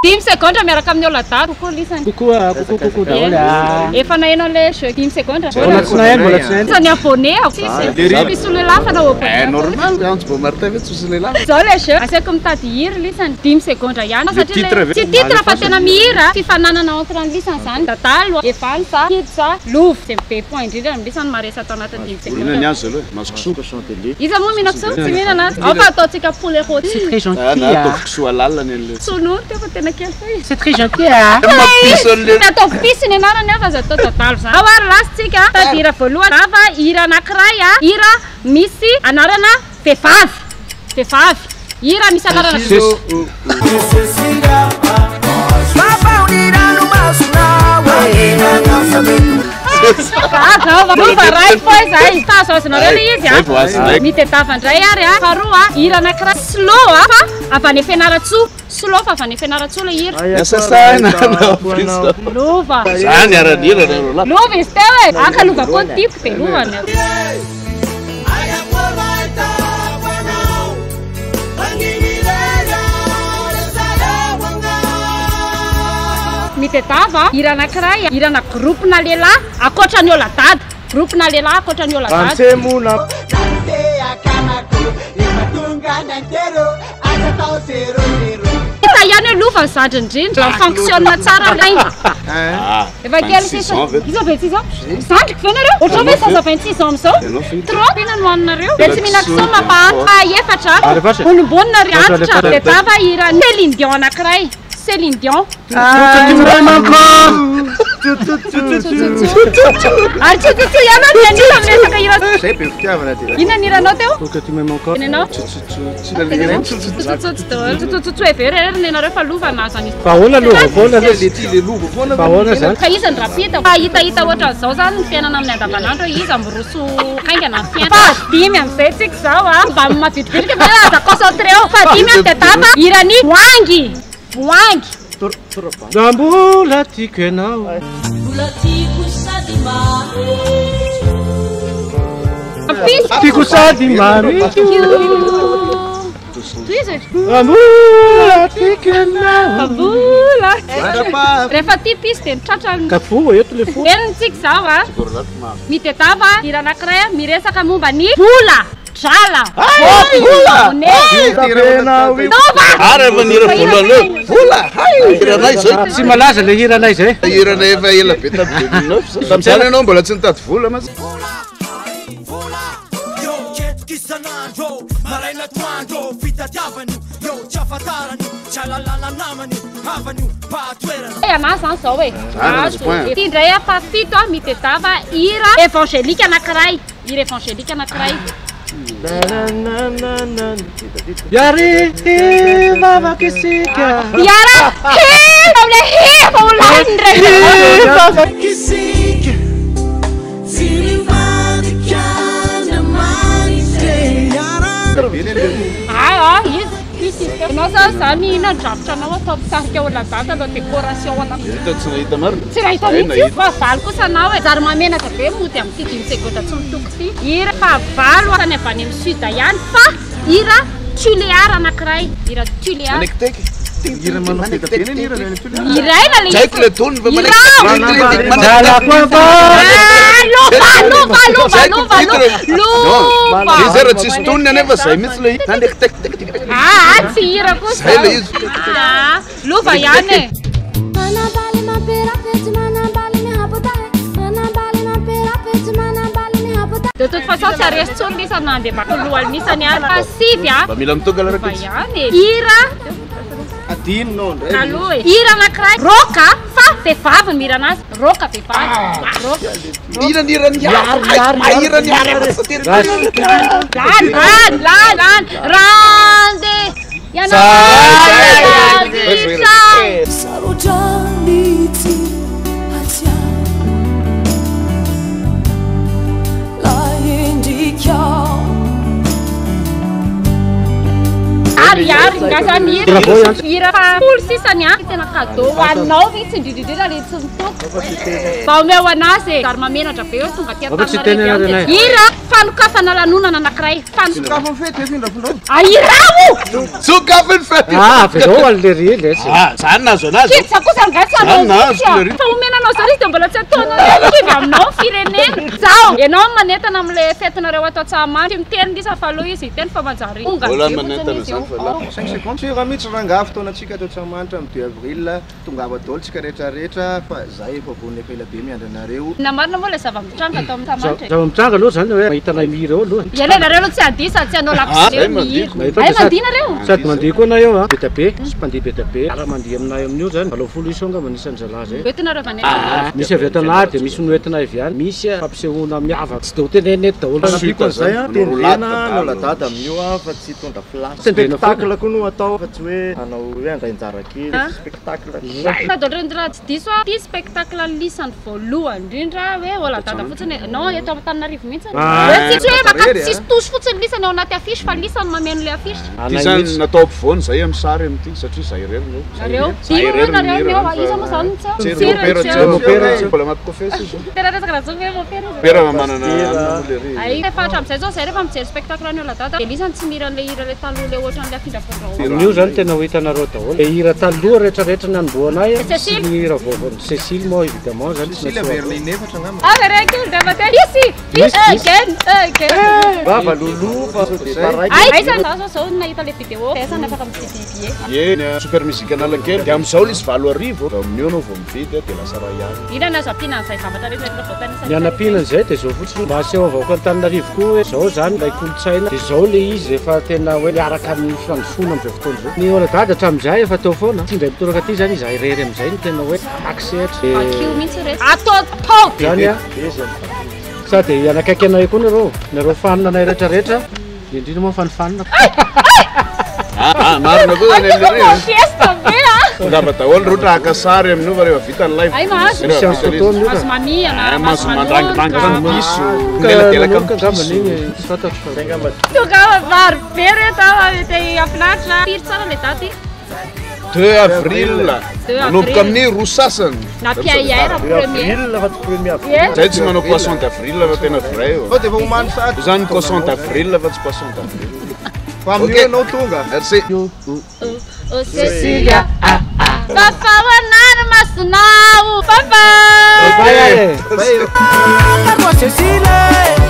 10 secondes miaraka amin'ny olona dady kokoa lisany Coucou daholo. efa nahaino le jeu 10 secondes Mbola tsy nahaino. Sany abonné pisy lehilahy fanao Normal, antsy vao Martin ve tsosy lehilahy. zao le jeu asiako mitady hira lisany 10 secondes ihany satria tsy titre fa tena mihira fifananana entre ny lisany zany dadalo evansa kitsa lova zay be point indrindra amin'ny lisany maresa atao anatin'ny 10 secondes Inona niazy zaloha masoko chanter lui. iza moa minako tsy mihinana ao fa ataontsika poulet rôti C'est très gentil. Ataoko kisoa lalana an'le. sono teo tena kely fa izy C'est très gentil. Hein? Mampiso an'le. atao pisy ny anarany afa za atao dadalo zany ao ary lasitsika tady hira voalohany ava hira anankiray hira misy anarana vehivavy hira misy anarana Varai foi zay tazoazinareo le izy mitetavandray ary faharoa hira anankiray slow fa avy any Fianaratsoa slow fa avy any Fianaratsoa le hira Sasana lova Zany aran'hira reo. lova izy teo e aka lova koa tiako de lovany mitetava hira anankiray hirana groupena lehilahy akoatran'ny olona dady groupena lehilahy akoatran'ny olona dady Ansemona. hita ihany hoe lova zandry indrindra fonctionne tsara regny efa kely sisa iza 26 ans zandriko ve nareo ohatra hoe zaza 26 ans amizao trop ina no hoaninareo de tsy mihinakso mampahantra efatra olombonina ry antitra de tava hira Céline Dion anankiray Céline Dion ary tsotsotsy ihany ny anila miresaka hira Zay be fitiavana ty. inona ny hiranao teo Pourquoi tu m'aimes encore? enenao tsotsotsy everery ny anareo fa lova anazany izy Paola lova foana Le ty le logo foana. Paola zany. ka izy ny rapita hitahita ohatran'izao zany ny fiainana amin'ny andavanandro izy miroso haingana ny fiaina fa dimy am'izay tsika zao mba mavidividiky fa aza concentré ao fa dimy am de tava hirany boangy Mbola tiako ianao. Tiako sady mamy. Mbola tiako ianao. mbola rehefa ty pisy de mitratrany Kafo eto le fo. enitsika zao mitetava hira anankiray miresaka momba ny vola drala Ara manira vola leo. Vola. Hiranay zay. Tsy malaza le hiranay zay. Hiranay efa ela be tamin'izay. Tamizany ianao mbola tsy nitady vola mas. ana zany zao hoe ty ndray afa fito mitetava hira évangélique anankiray hira évangélique anankiray Yari vavaka isika. Yara le heva olany regny Vavaka isika. izy anao zao zany nandrafitra anao atao mpisarika olona zany aloha décoration anao Tsy nahita marina. tsy nahita mihitsy fa valo kosa anao e zary mamenaka be mody amin'ny ty 10 secondes tsy mitoko ty hira fa valo any avy any amin'ny sud ihany fa hira Tuléar anankiray hira Tuléar Hira manao fetapena ny hira ny Tuléar. iraina le Jaiko le tony fa Hira. Lova Izy raha tsisy tonony anefa zay mihitsy le tsy hira kosa Zay le izy. lova ihany e de toute façon tsy aresy tsony lisany nandeha bakoloha misany ary fa sivy Mba mila mitonga la fa raha. ihany e hira Adino no ndray. aloha e hira anankiray roka fa vehivavy ny mira anazy roka vehivavy roka Hira ny hira ny hira ny lan rande yana ariary nga zany hira fa folo sisany a tena cadeau hoanao vitsy indrindrindrindra le tsy mitoko mba omeo anazy zary mamenatra be eo tonga tia hira fanokafana lanonana anankiray ahiramo sokafany fety aveo an'le le zany nazo anazy kitsa kosa ngatsy anao fa omenanao zany izy de mbola tsy ataonao kivy aminao firenena zao ianao manentana am'le fetinareo atao tsahamandry miteny lisa fa aloha izy teny fa manjary Voilà manentana zany fa la 5 secondes sura mihitsy rangavo taonantsika atao tsahamanitra amin'ny 2 avril tongava daholo tsika rehetrarehetra fa zay efa vonona efa ela be miandranareo namarina moa le zava-mitranga atao amin'ny tsahamanitra zava-mitranga aloha zany hoe mahitanay mihira eo aloha ialainareo aloha tsy adisa tsy anao lapisireo mihira ay mandinareo sady mandeha koa na eo a betabe sy mpandeha betabe ara mandeha aminay amin'io zany valao folo isonga manisan'ny zalahy zay oetinareo vanena misy avy atanay de misy noentina avy any misy fampisehoana miavaka tsy de ho tenenety daholo Biko zay tendrena no ladada amin'io fa tsy tonda place spectacle koa no atao fa tsy hoe anao hoe andrainjara kely spectacle Indrindra tsy diso ty spectacle lisany voalohany indrindra hoe oladada fotsiny non eto Antananarivo mihitsy tsy hoe maka sisy tosy fotsiny lisany ao anaty affiche fa lisany mameno le affiche ty zany natao ampovoany zay amin'ny sary amin'ity satria zay reriny nareo dimo nareo iza moa zany mbola anaty kofesy izy tena resaka raha zao hoe mopera pera manana le ay efatra am'izay zao zay rehefa mijery spectacle any oladada de lisany tsy mira le hira le taloha le ohatran'le afindra fondrao amin'io zany tena ho hitanareo daholo le hira taloha rehetrarehetra ny anomboanay sy ny hira vaovao Cécile moa évidemment zany tsy Berlin efatra ngamba reky ndravate ici again baba lulu fa de pareil ay zao nahita le vidéo pesana afaka mitsididier ye super musique analakely de am'izao izy 7 arivo amin'io anao vao mividy de lasa ray ihany ina nazapina an'izay zavatra rehetra voatanisa ny anapinan'izay de zao fotsiny mba aseho avaoko Antananarivo koa hoe zao zany lay kolotsaina de zao le izy efa tena hoe miaraka amin'ny fandrosoana am'izay fotoana zao ny oladada hatramin'izay efa teo foana tsy indray mitoraka aty zany izy irery am'izay ny tena hoe accès akio mihitsy re atao zany a sady anakaiky anay koa nareo fanina anay rehetrarehetra indrindra moa fanifanina marina koa zany amin'ireo fiesta be ngamba daholo rotra haka sary amin'io fa rehefa vita ny live ay mahazo science photo amin'io mahazo mamiana mahazo mandrangirangy zany piso neladelaka amin'ny ngambany igny tsy fantatro fa ngamba tonga maro be rehetra te afinaritra firy tsara le daty 2 avril manomboka amin'ny roa sasany na piahière premier il fa premier avril zay tsy manao poisson d'avril fa tena vrai fa de fa omany sady zany poisson d'avril fa tsy poisson d'avril fa amin'io anao tonga merci Cecilia papa wanana masunau papa bye Cecilia